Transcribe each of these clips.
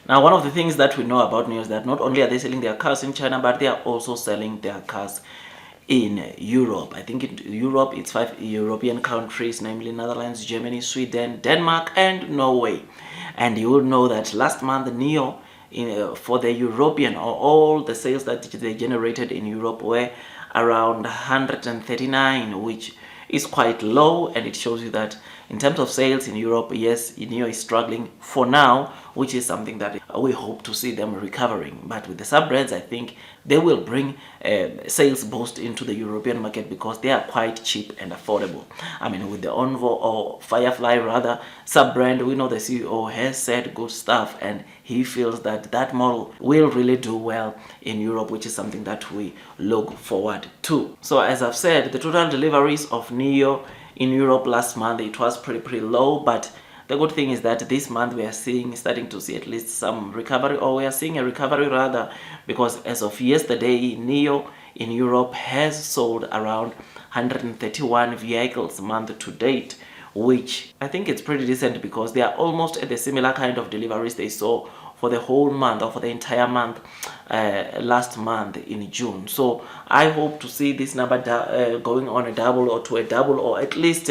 Now, one of the things that we know about Nio is that not only are they selling their cars in China, but they are also selling their cars in Europe. I think in Europe, it's 5 European countries, namely Netherlands, Germany, Sweden, Denmark, and Norway. And you will know that last month, Nio, for the European, or all the sales that they generated in Europe were around 139, which is quite low, and it shows you that in terms of sales in Europe, yes, Nio is struggling for now, which is something that we hope to see them recovering. But with the sub-brands, I think they will bring sales boost into the European market because they are quite cheap and affordable. I mean, with the Onvo, or Firefly rather, sub-brand, we know the CEO has said good stuff, and he feels that that model will really do well in Europe, which is something that we look forward to. So as I've said, the total deliveries of Nio in Europe last month, it was pretty low, but the good thing is that this month we are starting to see at least some recovery, or we are seeing a recovery rather, because as of yesterday, Nio in Europe has sold around 131 vehicles month to date, which I think it's pretty decent because they are almost at the similar kind of deliveries they saw for the whole month, or for the entire month last month in June. So I hope to see this number going on a double, or to a double, or at least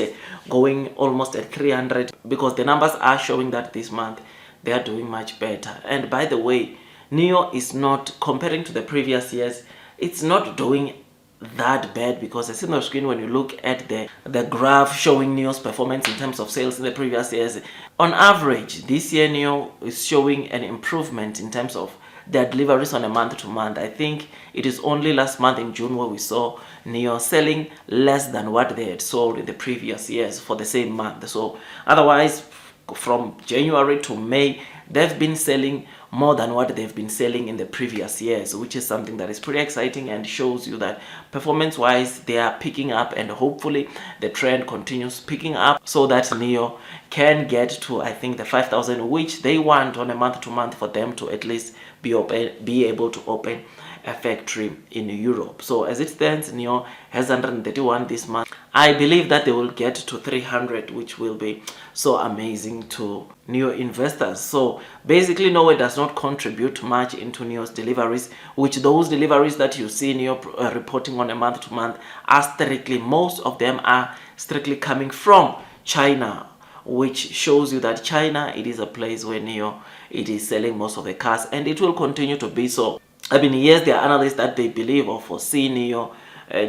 going almost at 300, because the numbers are showing that this month they are doing much better. And by the way, Nio is not, comparing to the previous years, it's not doing that bad, because as in the screen, when you look at the graph showing Nio's performance in terms of sales in the previous years, on average this year Nio is showing an improvement in terms of their deliveries on a month to month. I think it is only last month in June where we saw Nio selling less than what they had sold in the previous years for the same month. So otherwise, from January to May, they've been selling more than what they've been selling in the previous years, which is something that is pretty exciting and shows you that performance wise they are picking up, and hopefully the trend continues picking up so that Nio can get to, I think, the 5,000 which they want on a month to month, for them to at least be able to open a factory in Europe. So as it stands, Nio has 131 this month. I believe that they will get to 300, which will be so amazing to Nio investors. So basically, Norway does not contribute much into Nio's deliveries, which those deliveries that you see Nio reporting on a month to month are strictly, most of them are strictly coming from China, which shows you that China, it is a place where Nio, it is selling most of the cars, and it will continue to be so. I mean, yes, there are analysts that they believe or foresee Nio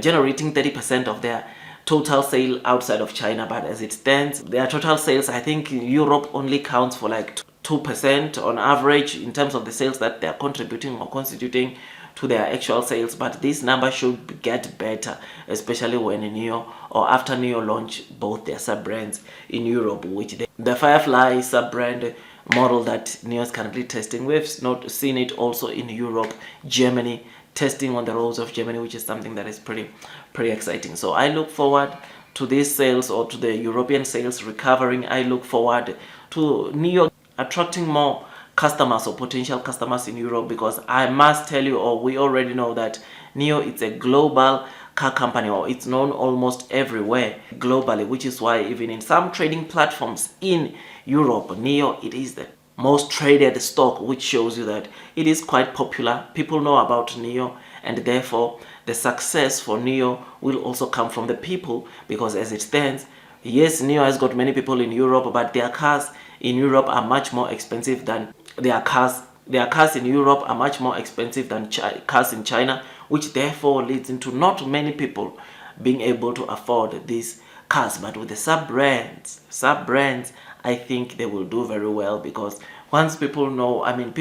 generating 30% of their total sale outside of China, but as it stands, their total sales, I think Europe only counts for like 2% on average in terms of the sales that they are contributing or constituting to their actual sales. But this number should get better, especially when Nio, or after Nio launch both their sub-brands in Europe, which the Firefly sub-brand model that Nio is currently testing. We've not seen it also in Europe, Germany, testing on the roads of Germany, which is something that is pretty exciting. So I look forward to these sales, or to the European sales recovering. I look forward to Nio attracting more customers or potential customers in Europe, because I must tell you, or we already know that Nio is a global car company, or it's known almost everywhere globally, which is why even in some trading platforms in Europe, Nio, it is the most traded stock, which shows you that it is quite popular. People know about Nio, and therefore the success for Nio will also come from the people, because as it stands, yes, Nio has got many people in Europe, but their cars in Europe are much more expensive than their cars in Europe are much more expensive than cars in China, which therefore leads into not many people being able to afford these cars. But with the sub-brands, I think they will do very well, because once people know, I mean,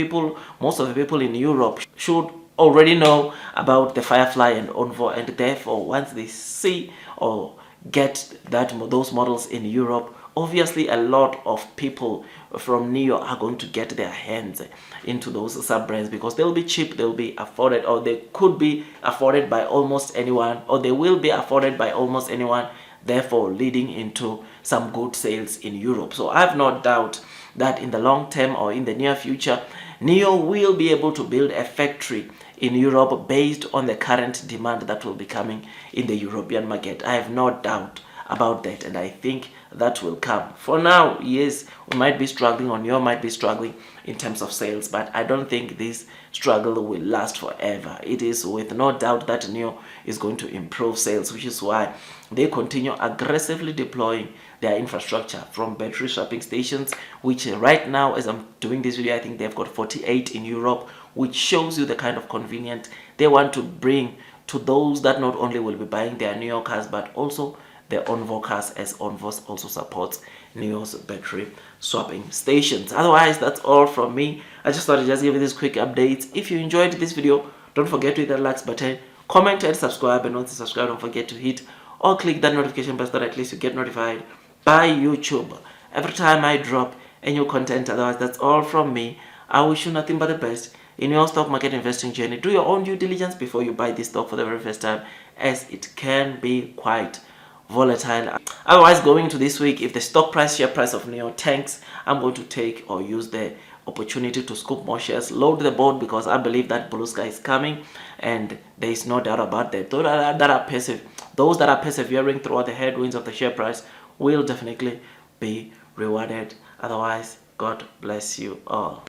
most of the people in Europe should already know about the Firefly and Onvo, and therefore once they see or get those models in Europe, obviously a lot of people from Nio are going to get their hands into those sub-brands, because they'll be cheap, they'll be afforded, or they could be afforded by almost anyone, or they will be afforded by almost anyone, therefore leading into some good sales in Europe. So I have no doubt that in the long term, or in the near future, Nio will be able to build a factory in Europe based on the current demand that will be coming in the European market. I have no doubt about that, and I think that will come. For now, yes, we might be struggling, or Nio might be struggling in terms of sales, but I don't think this struggle will last forever. It is with no doubt that Nio is going to improve sales, which is why they continue aggressively deploying their infrastructure from battery swapping stations, which right now, as I'm doing this video, I think they've got 48 in Europe, which shows you the kind of convenience they want to bring to those that not only will be buying their Nio cars, but also the Onvo cars, as Onvo also supports Nio's battery swapping stations. Otherwise, that's all from me. I just thought I'd just give you this quick update. If you enjoyed this video, don't forget to hit that like button, comment and subscribe, and once you subscribe, don't forget to hit or click that notification bell so that at least you get notified by YouTube every time I drop a new content. Otherwise, that's all from me. I wish you nothing but the best in your stock market investing journey. Do your own due diligence before you buy this stock for the very first time, as it can be quite volatile. Otherwise, going into this week, if the share price of Nio tanks, I'm going to take or use the opportunity to scoop more shares, load the board, because I believe that blue sky is coming, and there is no doubt about that. Those that are persevering throughout the headwinds of the share price will definitely be rewarded. Otherwise, God bless you all.